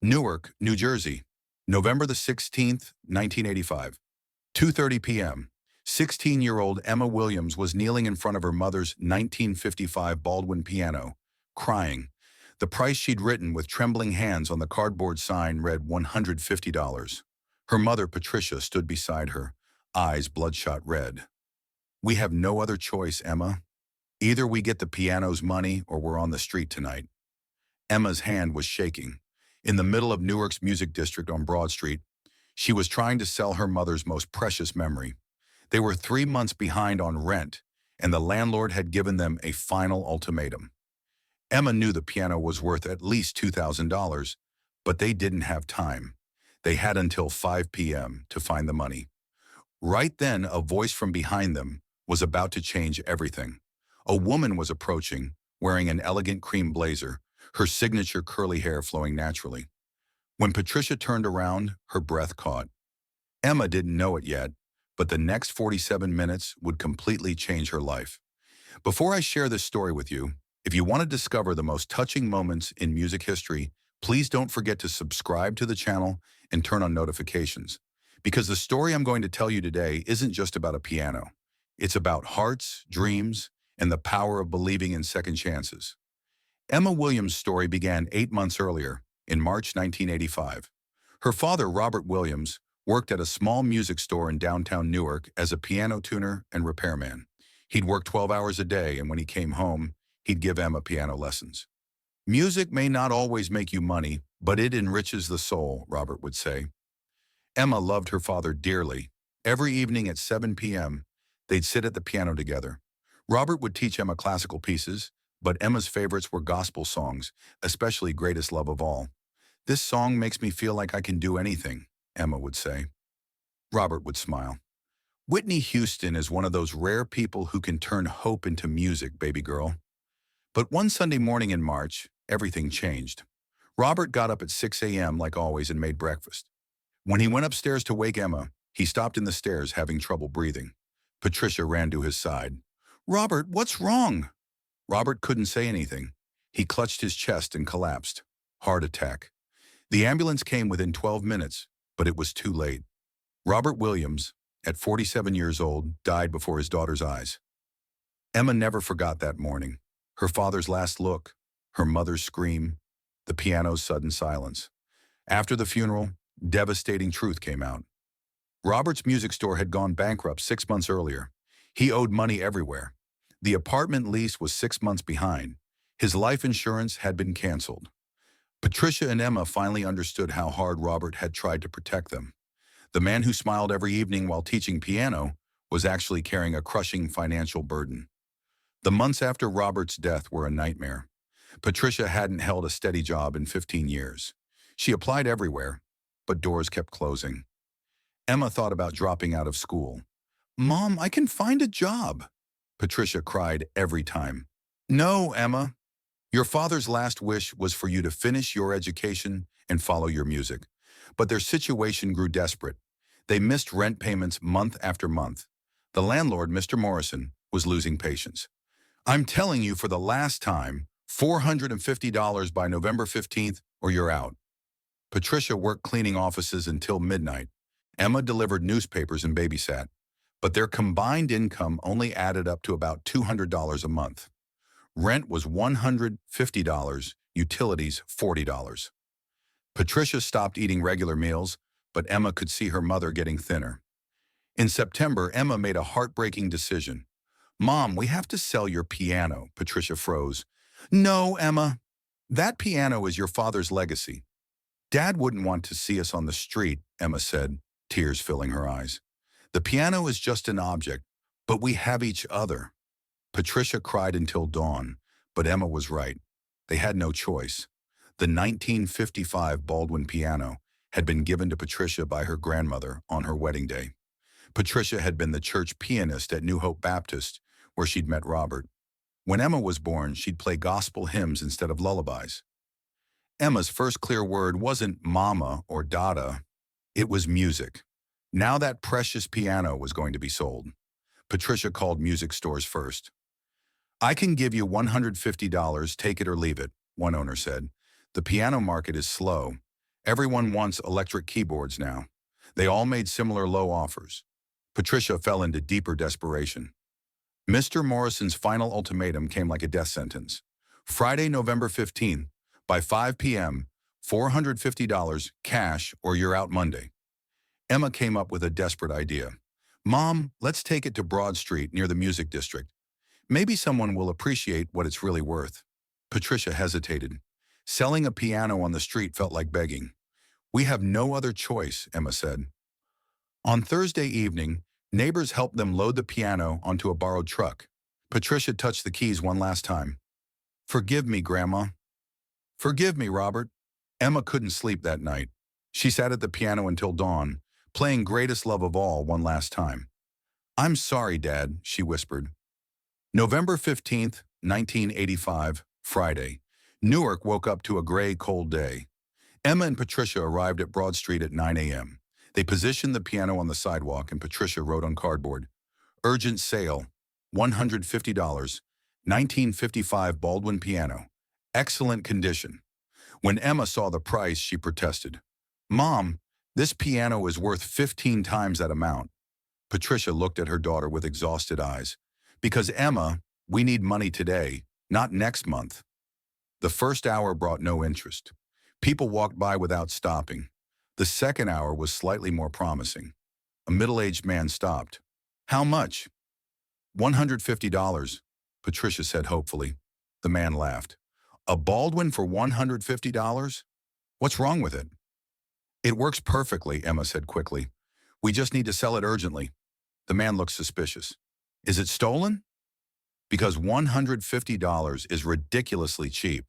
Newark, New Jersey, November the 16th, 1985. 2:30 p.m. 16-year-old Emma Williams was kneeling in front of her mother's 1955 Baldwin piano, crying. The price she'd written with trembling hands on the cardboard sign read $150. Her mother, Patricia, stood beside her, eyes bloodshot red. "We have no other choice, Emma. Either we get the piano's money or we're on the street tonight." Emma's hand was shaking. In the middle of Newark's music district on Broad Street, she was trying to sell her mother's most precious memory. They were 3 months behind on rent, and the landlord had given them a final ultimatum. Emma knew the piano was worth at least $2,000, but they didn't have time. They had until 5 p.m. to find the money. Right then, a voice from behind them was about to change everything. A woman was approaching, wearing an elegant cream blazer, her signature curly hair flowing naturally. When Patricia turned around, her breath caught. Emma didn't know it yet, but the next 47 minutes would completely change her life. Before I share this story with you, if you want to discover the most touching moments in music history, please don't forget to subscribe to the channel and turn on notifications. Because the story I'm going to tell you today isn't just about a piano. It's about hearts, dreams, and the power of believing in second chances. Emma Williams' story began 8 months earlier, in March 1985. Her father, Robert Williams, worked at a small music store in downtown Newark as a piano tuner and repairman. He'd work 12 hours a day, and when he came home, he'd give Emma piano lessons. "Music may not always make you money, but it enriches the soul," Robert would say. Emma loved her father dearly. Every evening at 7 p.m., they'd sit at the piano together. Robert would teach Emma classical pieces, but Emma's favorites were gospel songs, especially Greatest Love of All. "This song makes me feel like I can do anything," Emma would say. Robert would smile. "Whitney Houston is one of those rare people who can turn hope into music, baby girl." But one Sunday morning in March, everything changed. Robert got up at 6 a.m. like always and made breakfast. When he went upstairs to wake Emma, he stopped in the stairs having trouble breathing. Patricia ran to his side. "Robert, what's wrong?" Robert couldn't say anything. He clutched his chest and collapsed. Heart attack. The ambulance came within 12 minutes, but it was too late. Robert Williams, at 47 years old, died before his daughter's eyes. Emma never forgot that morning. Her father's last look, her mother's scream, the piano's sudden silence. After the funeral, devastating truth came out. Robert's music store had gone bankrupt 6 months earlier. He owed money everywhere. The apartment lease was 6 months behind. His life insurance had been canceled. Patricia and Emma finally understood how hard Robert had tried to protect them. The man who smiled every evening while teaching piano was actually carrying a crushing financial burden. The months after Robert's death were a nightmare. Patricia hadn't held a steady job in 15 years. She applied everywhere, but doors kept closing. Emma thought about dropping out of school. "Mom, I can find a job." Patricia cried every time. "No, Emma. Your father's last wish was for you to finish your education and follow your music." But their situation grew desperate. They missed rent payments month after month. The landlord, Mr. Morrison, was losing patience. "I'm telling you for the last time, $450 by November 15th or you're out." Patricia worked cleaning offices until midnight. Emma delivered newspapers and babysat. But their combined income only added up to about $200 a month. Rent was $150, utilities $40. Patricia stopped eating regular meals, but Emma could see her mother getting thinner. In September, Emma made a heartbreaking decision. "Mom, we have to sell your piano," Patricia froze. "No, Emma. That piano is your father's legacy." "Dad wouldn't want to see us on the street," Emma said, tears filling her eyes. "The piano is just an object, but we have each other." Patricia cried until dawn, but Emma was right. They had no choice. The 1955 Baldwin piano had been given to Patricia by her grandmother on her wedding day. Patricia had been the church pianist at New Hope Baptist, where she'd met Robert. When Emma was born, she'd play gospel hymns instead of lullabies. Emma's first clear word wasn't mama or dada. It was music. Now that precious piano was going to be sold. Patricia called music stores first. "I can give you $150, take it or leave it," one owner said. "The piano market is slow. Everyone wants electric keyboards now. They all made similar low offers. Patricia fell into deeper desperation. Mr. Morrison's final ultimatum came like a death sentence. Friday, November 15th, by 5 p.m., $450 cash or you're out Monday. Emma came up with a desperate idea. Mom, let's take it to Broad Street near the music district. Maybe someone will appreciate what it's really worth. Patricia hesitated. Selling a piano on the street felt like begging. We have no other choice, Emma said. On Thursday evening, neighbors helped them load the piano onto a borrowed truck. Patricia touched the keys one last time. Forgive me, Grandma. Forgive me, Robert. Emma couldn't sleep that night. She sat at the piano until dawn, playing Greatest Love of All one last time. I'm sorry, Dad, she whispered. November 15th, 1985, Friday. Newark woke up to a gray, cold day. Emma and Patricia arrived at Broad Street at 9 a.m. They positioned the piano on the sidewalk and Patricia wrote on cardboard, Urgent sale, $150, 1955 Baldwin piano. Excellent condition. When Emma saw the price, she protested. Mom, this piano is worth 15 times that amount. Patricia looked at her daughter with exhausted eyes. Because Emma, we need money today, not next month. The first hour brought no interest. People walked by without stopping. The second hour was slightly more promising. A middle-aged man stopped. How much? $150, Patricia said hopefully. The man laughed. A Baldwin for $150? What's wrong with it? It works perfectly, Emma said quickly. We just need to sell it urgently. The man looked suspicious. Is it stolen? Because $150 is ridiculously cheap.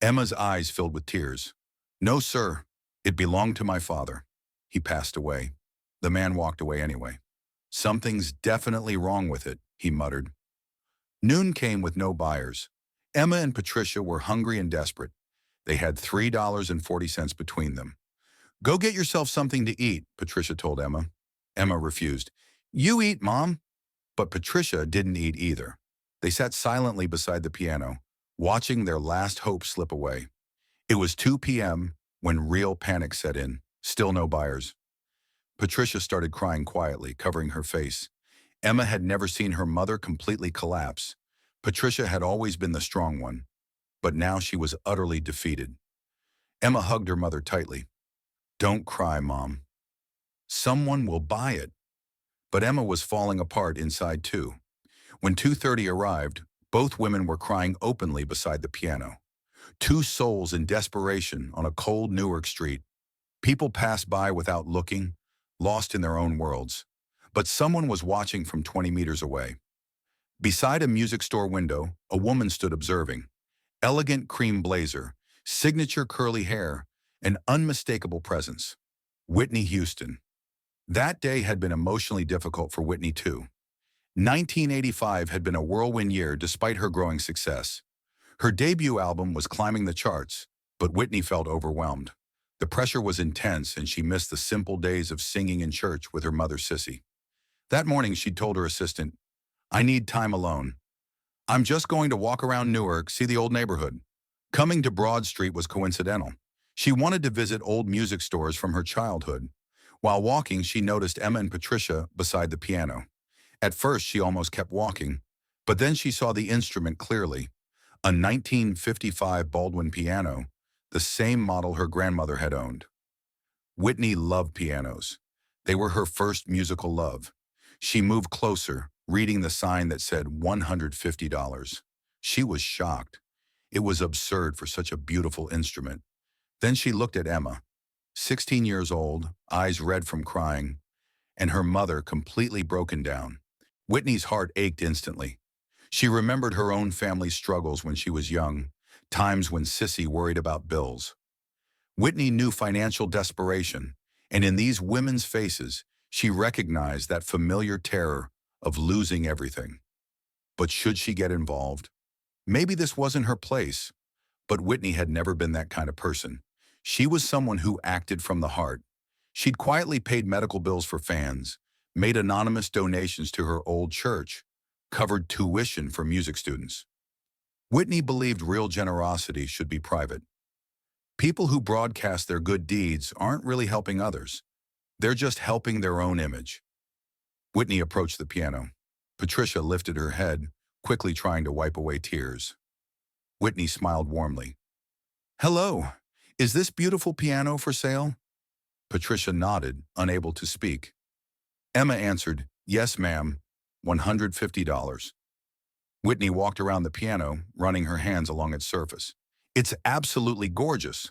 Emma's eyes filled with tears. No, sir. It belonged to my father. He passed away. The man walked away anyway. Something's definitely wrong with it, he muttered. Noon came with no buyers. Emma and Patricia were hungry and desperate. They had $3.40 between them. Go get yourself something to eat, Patricia told Emma. Emma refused. You eat, Mom. But Patricia didn't eat either. They sat silently beside the piano, watching their last hope slip away. It was 2 p.m. when real panic set in. Still no buyers. Patricia started crying quietly, covering her face. Emma had never seen her mother completely collapse. Patricia had always been the strong one, but now she was utterly defeated. Emma hugged her mother tightly. Don't cry, Mom. Someone will buy it. But Emma was falling apart inside too. When 2:30 arrived, both women were crying openly beside the piano. Two souls in desperation on a cold Newark street. People passed by without looking, lost in their own worlds. But someone was watching from 20 meters away. Beside a music store window, a woman stood observing. Elegant cream blazer, signature curly hair, an unmistakable presence. Whitney Houston. That day had been emotionally difficult for Whitney too. 1985 had been a whirlwind year despite her growing success. Her debut album was climbing the charts, but Whitney felt overwhelmed. The pressure was intense and she missed the simple days of singing in church with her mother, Sissy. That morning, she'd told her assistant, I need time alone. I'm just going to walk around Newark, see the old neighborhood. Coming to Broad Street was coincidental. She wanted to visit old music stores from her childhood. While walking, she noticed Emma and Patricia beside the piano. At first, she almost kept walking, but then she saw the instrument clearly. A 1955 Baldwin piano, the same model her grandmother had owned. Whitney loved pianos. They were her first musical love. She moved closer, reading the sign that said $150. She was shocked. It was absurd for such a beautiful instrument. Then she looked at Emma, 16 years old, eyes red from crying, and her mother completely broken down. Whitney's heart ached instantly. She remembered her own family's struggles when she was young, times when Sissy worried about bills. Whitney knew financial desperation, and in these women's faces, she recognized that familiar terror of losing everything. But should she get involved? Maybe this wasn't her place, but Whitney had never been that kind of person. She was someone who acted from the heart. She'd quietly paid medical bills for fans, made anonymous donations to her old church, covered tuition for music students. Whitney believed real generosity should be private. People who broadcast their good deeds aren't really helping others. They're just helping their own image. Whitney approached the piano. Patricia lifted her head, quickly trying to wipe away tears. Whitney smiled warmly. "Hello, is this beautiful piano for sale?" Patricia nodded, unable to speak. Emma answered, "Yes, ma'am, $150." Whitney walked around the piano, running her hands along its surface. "It's absolutely gorgeous.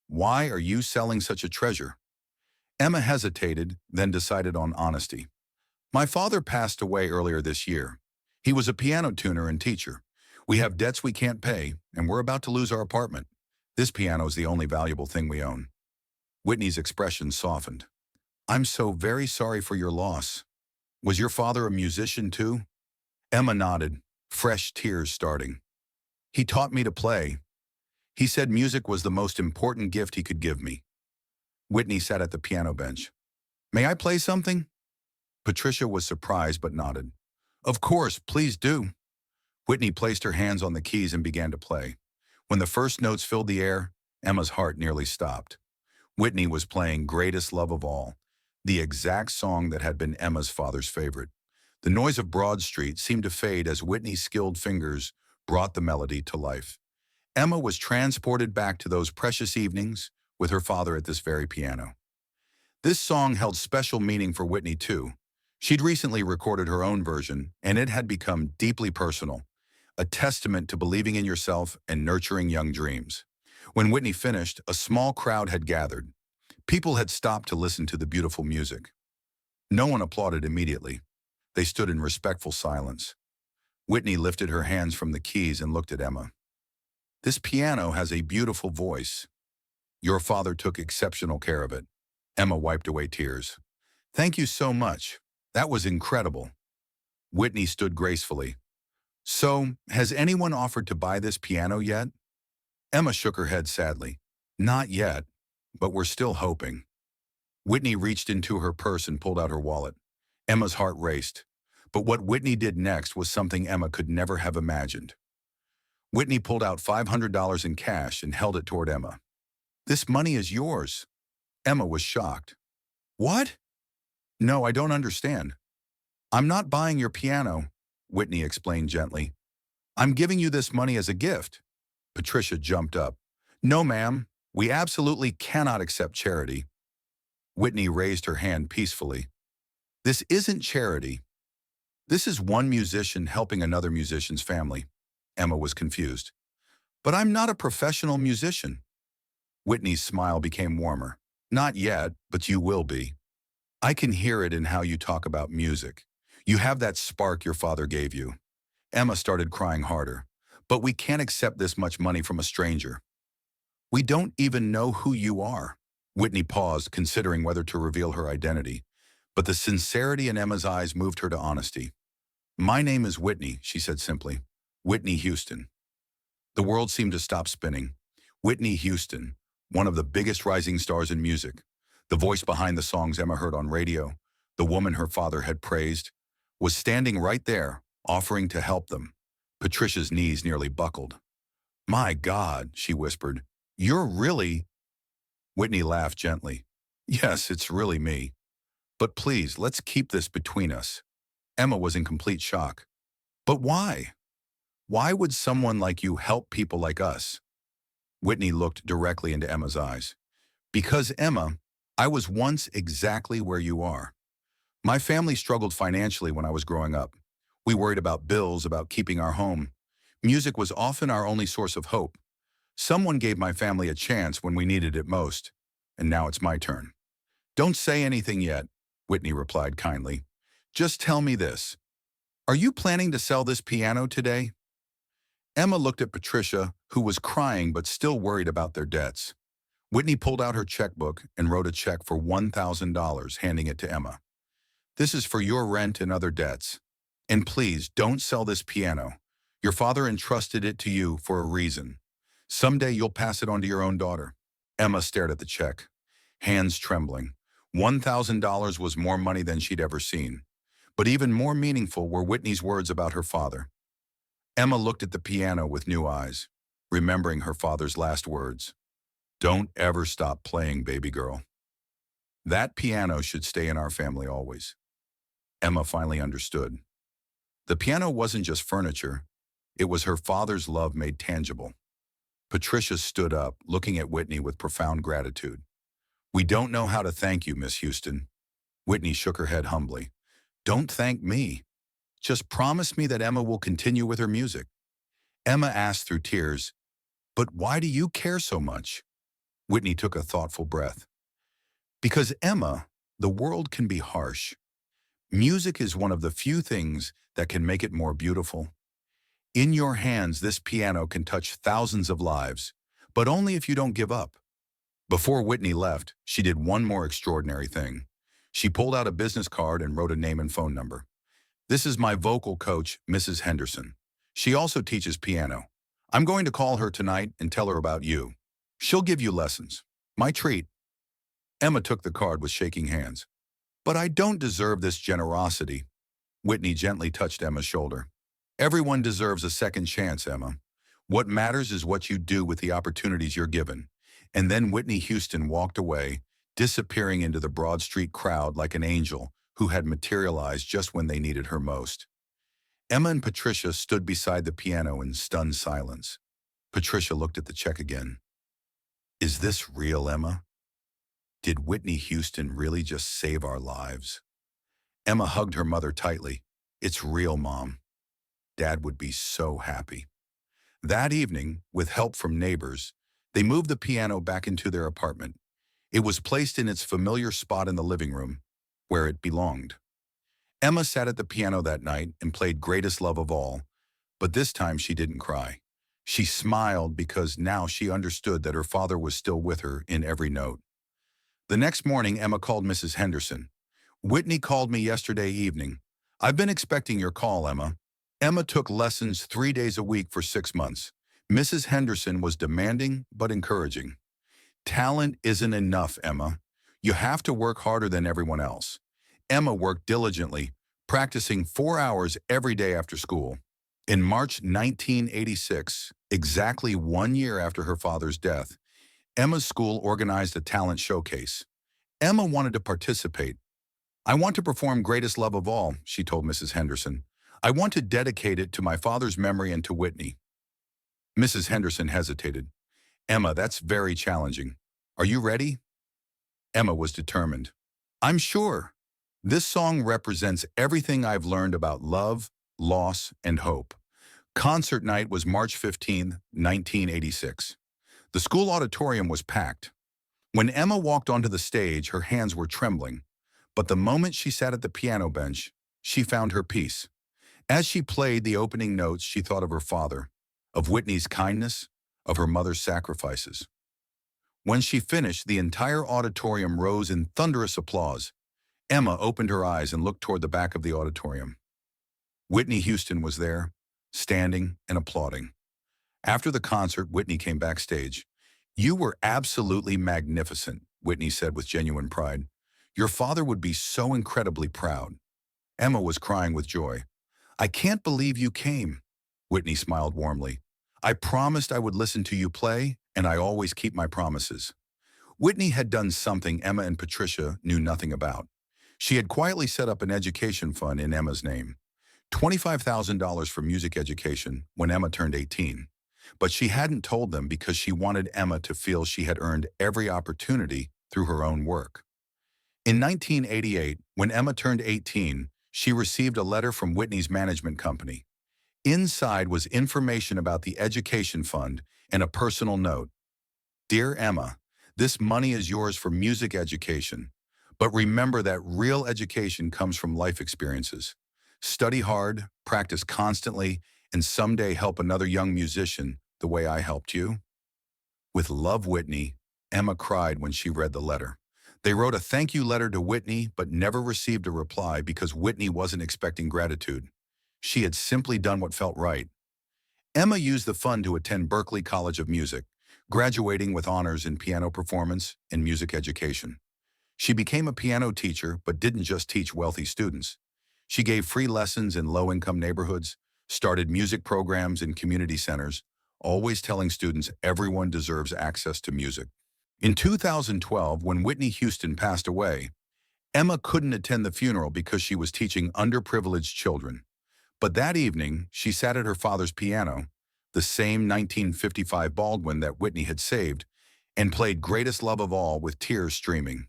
Why are you selling such a treasure?" Emma hesitated, then decided on honesty. "My father passed away earlier this year. He was a piano tuner and teacher. We have debts we can't pay, and we're about to lose our apartment. This piano is the only valuable thing we own." Whitney's expression softened. "I'm so very sorry for your loss. Was your father a musician too?" Emma nodded, fresh tears starting. "He taught me to play. He said music was the most important gift he could give me." Whitney sat at the piano bench. "May I play something?" Patricia was surprised but nodded. "Of course, please do." Whitney placed her hands on the keys and began to play. When the first notes filled the air, Emma's heart nearly stopped. Whitney was playing Greatest Love of All, the exact song that had been Emma's father's favorite. The noise of Broad Street seemed to fade as Whitney's skilled fingers brought the melody to life. Emma was transported back to those precious evenings with her father at this very piano. This song held special meaning for Whitney too. She'd recently recorded her own version, and it had become deeply personal, a testament to believing in yourself and nurturing young dreams. When Whitney finished, a small crowd had gathered. People had stopped to listen to the beautiful music. No one applauded immediately. They stood in respectful silence. Whitney lifted her hands from the keys and looked at Emma. "This piano has a beautiful voice. Your father took exceptional care of it." Emma wiped away tears. "Thank you so much. That was incredible." Whitney stood gracefully. "So, has anyone offered to buy this piano yet?" Emma shook her head sadly. "Not yet, but we're still hoping." Whitney reached into her purse and pulled out her wallet. Emma's heart raced. But what Whitney did next was something Emma could never have imagined. Whitney pulled out $500 in cash and held it toward Emma. "This money is yours." Emma was shocked. "What?" "No, I don't understand." "I'm not buying your piano," Whitney explained gently. "I'm giving you this money as a gift." Patricia jumped up. "No, ma'am, we absolutely cannot accept charity." Whitney raised her hand peacefully. "This isn't charity. This is one musician helping another musician's family." Emma was confused. "But I'm not a professional musician." Whitney's smile became warmer. "Not yet, but you will be. I can hear it in how you talk about music. You have that spark your father gave you." Emma started crying harder. "But we can't accept this much money from a stranger. We don't even know who you are." Whitney paused, considering whether to reveal her identity. But the sincerity in Emma's eyes moved her to honesty. "My name is Whitney," she said simply. "Whitney Houston." The world seemed to stop spinning. Whitney Houston, one of the biggest rising stars in music, the voice behind the songs Emma heard on radio, the woman her father had praised, was standing right there, offering to help them. Patricia's knees nearly buckled. "My God," she whispered, "you're really—" Whitney laughed gently. "Yes, it's really me. But please, let's keep this between us." Emma was in complete shock. "But why? Why would someone like you help people like us?" Whitney looked directly into Emma's eyes. "Because, Emma, I was once exactly where you are. My family struggled financially when I was growing up. We worried about bills, about keeping our home. Music was often our only source of hope. Someone gave my family a chance when we needed it most. And now it's my turn." "Don't say anything yet," Whitney replied kindly. "Just tell me this. Are you planning to sell this piano today?" Emma looked at Patricia, who was crying but still worried about their debts. Whitney pulled out her checkbook and wrote a check for $1,000, handing it to Emma. "This is for your rent and other debts. And please, don't sell this piano. Your father entrusted it to you for a reason. Someday you'll pass it on to your own daughter." Emma stared at the check, hands trembling. $1,000 was more money than she'd ever seen. But even more meaningful were Whitney's words about her father. Emma looked at the piano with new eyes, remembering her father's last words. Don't ever stop playing, baby girl. That piano should stay in our family always. Emma finally understood. The piano wasn't just furniture. It was her father's love made tangible. Patricia stood up, looking at Whitney with profound gratitude. We don't know how to thank you, Miss Houston. Whitney shook her head humbly. Don't thank me. Just promise me that Emma will continue with her music. Emma asked through tears, but why do you care so much? Whitney took a thoughtful breath. Because Emma, the world can be harsh. Music is one of the few things that can make it more beautiful. In your hands, this piano can touch thousands of lives, but only if you don't give up. Before Whitney left, she did one more extraordinary thing. She pulled out a business card and wrote a name and phone number. This is my vocal coach, Mrs. Henderson. She also teaches piano. I'm going to call her tonight and tell her about you. She'll give you lessons. My treat. Emma took the card with shaking hands. But I don't deserve this generosity. Whitney gently touched Emma's shoulder. Everyone deserves a second chance, Emma. What matters is what you do with the opportunities you're given. And then Whitney Houston walked away, disappearing into the Broad Street crowd like an angel who had materialized just when they needed her most. Emma and Patricia stood beside the piano in stunned silence. Patricia looked at the check again. Is this real, Emma? Did Whitney Houston really just save our lives? Emma hugged her mother tightly. It's real, Mom. Dad would be so happy. That evening, with help from neighbors, they moved the piano back into their apartment. It was placed in its familiar spot in the living room, where it belonged. Emma sat at the piano that night and played Greatest Love of All, but this time she didn't cry. She smiled because now she understood that her father was still with her in every note. The next morning, Emma called Mrs. Henderson. Whitney called me yesterday evening. I've been expecting your call, Emma. Emma took lessons 3 days a week for 6 months. Mrs. Henderson was demanding but encouraging. Talent isn't enough, Emma. You have to work harder than everyone else. Emma worked diligently, practicing 4 hours every day after school. In March 1986, exactly 1 year after her father's death, Emma's school organized a talent showcase. Emma wanted to participate. I want to perform Greatest Love of All, she told Mrs. Henderson. I want to dedicate it to my father's memory and to Whitney. Mrs. Henderson hesitated. Emma, that's very challenging. Are you ready? Emma was determined. I'm sure. This song represents everything I've learned about love, loss, and hope. Concert night was March 15, 1986. The school auditorium was packed. When Emma walked onto the stage, her hands were trembling. But the moment she sat at the piano bench, she found her peace. As she played the opening notes, she thought of her father, of Whitney's kindness, of her mother's sacrifices. When she finished, the entire auditorium rose in thunderous applause. Emma opened her eyes and looked toward the back of the auditorium. Whitney Houston was there, standing and applauding. After the concert, Whitney came backstage. You were absolutely magnificent, Whitney said with genuine pride. Your father would be so incredibly proud. Emma was crying with joy. I can't believe you came. Whitney smiled warmly. I promised I would listen to you play, and I always keep my promises. Whitney had done something Emma and Patricia knew nothing about. She had quietly set up an education fund in Emma's name. $25,000 for music education when Emma turned 18. But she hadn't told them because she wanted Emma to feel she had earned every opportunity through her own work. In 1988, when Emma turned 18, she received a letter from Whitney's management company. Inside was information about the education fund and a personal note. Dear Emma, this money is yours for music education, but remember that real education comes from life experiences. Study hard, practice constantly, and someday help another young musician the way I helped you. With love, Whitney, Emma cried when she read the letter. They wrote a thank you letter to Whitney, but never received a reply because Whitney wasn't expecting gratitude. She had simply done what felt right. Emma used the fund to attend Berklee College of Music, graduating with honors in piano performance and music education. She became a piano teacher, but didn't just teach wealthy students. She gave free lessons in low-income neighborhoods, started music programs in community centers, always telling students everyone deserves access to music. In 2012, when Whitney Houston passed away, Emma couldn't attend the funeral because she was teaching underprivileged children. But that evening, she sat at her father's piano, the same 1955 Baldwin that Whitney had saved, and played Greatest Love of All with tears streaming.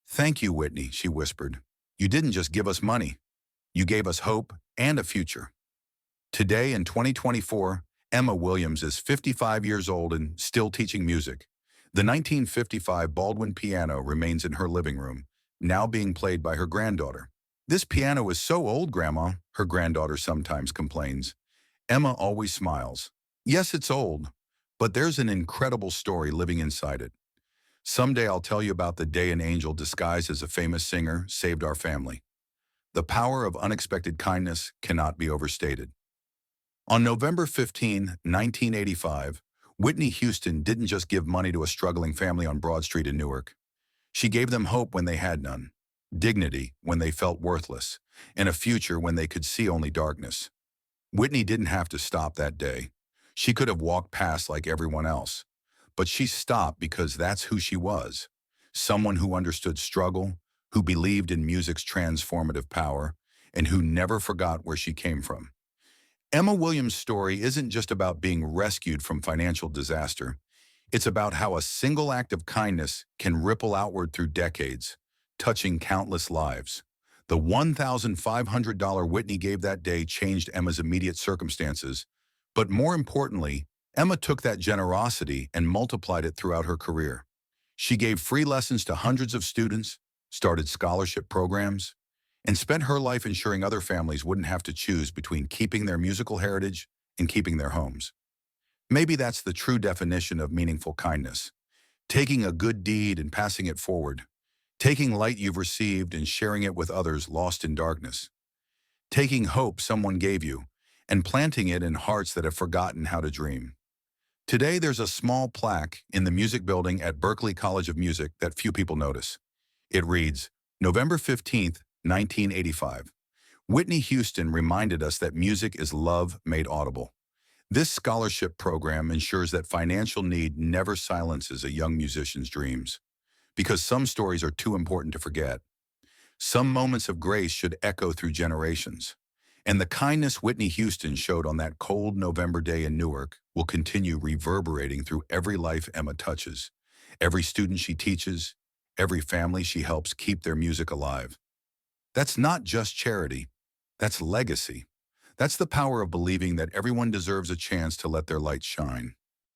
"Thank you, Whitney," she whispered. "You didn't just give us money. You gave us hope and a future." Today, in 2024, Emma Williams is 55 years old and still teaching music. The 1955 Baldwin piano remains in her living room, now being played by her granddaughter. "This piano is so old, Grandma," her granddaughter sometimes complains. Emma always smiles. "Yes, it's old, but there's an incredible story living inside it. Someday I'll tell you about the day an angel disguised as a famous singer saved our family." The power of unexpected kindness cannot be overstated. On November 15, 1985, Whitney Houston didn't just give money to a struggling family on Broad Street in Newark. She gave them hope when they had none, dignity when they felt worthless, and a future when they could see only darkness. Whitney didn't have to stop that day. She could have walked past like everyone else. But she stopped because that's who she was. Someone who understood struggle, who believed in music's transformative power, and who never forgot where she came from. Emma Williams' story isn't just about being rescued from financial disaster. It's about how a single act of kindness can ripple outward through decades, touching countless lives. The $1,500 Whitney gave that day changed Emma's immediate circumstances, but more importantly, Emma took that generosity and multiplied it throughout her career. She gave free lessons to hundreds of students, started scholarship programs, and spent her life ensuring other families wouldn't have to choose between keeping their musical heritage and keeping their homes. Maybe that's the true definition of meaningful kindness: taking a good deed and passing it forward, taking light you've received and sharing it with others lost in darkness, taking hope someone gave you and planting it in hearts that have forgotten how to dream. Today, there's a small plaque in the music building at Berklee College of Music that few people notice. It reads, "November 15th, 1985. Whitney Houston reminded us that music is love made audible." This scholarship program ensures that financial need never silences a young musician's dreams. Because some stories are too important to forget. Some moments of grace should echo through generations. And the kindness Whitney Houston showed on that cold November day in Newark will continue reverberating through every life Emma touches, every student she teaches, every family she helps keep their music alive. That's not just charity, that's legacy. That's the power of believing that everyone deserves a chance to let their light shine.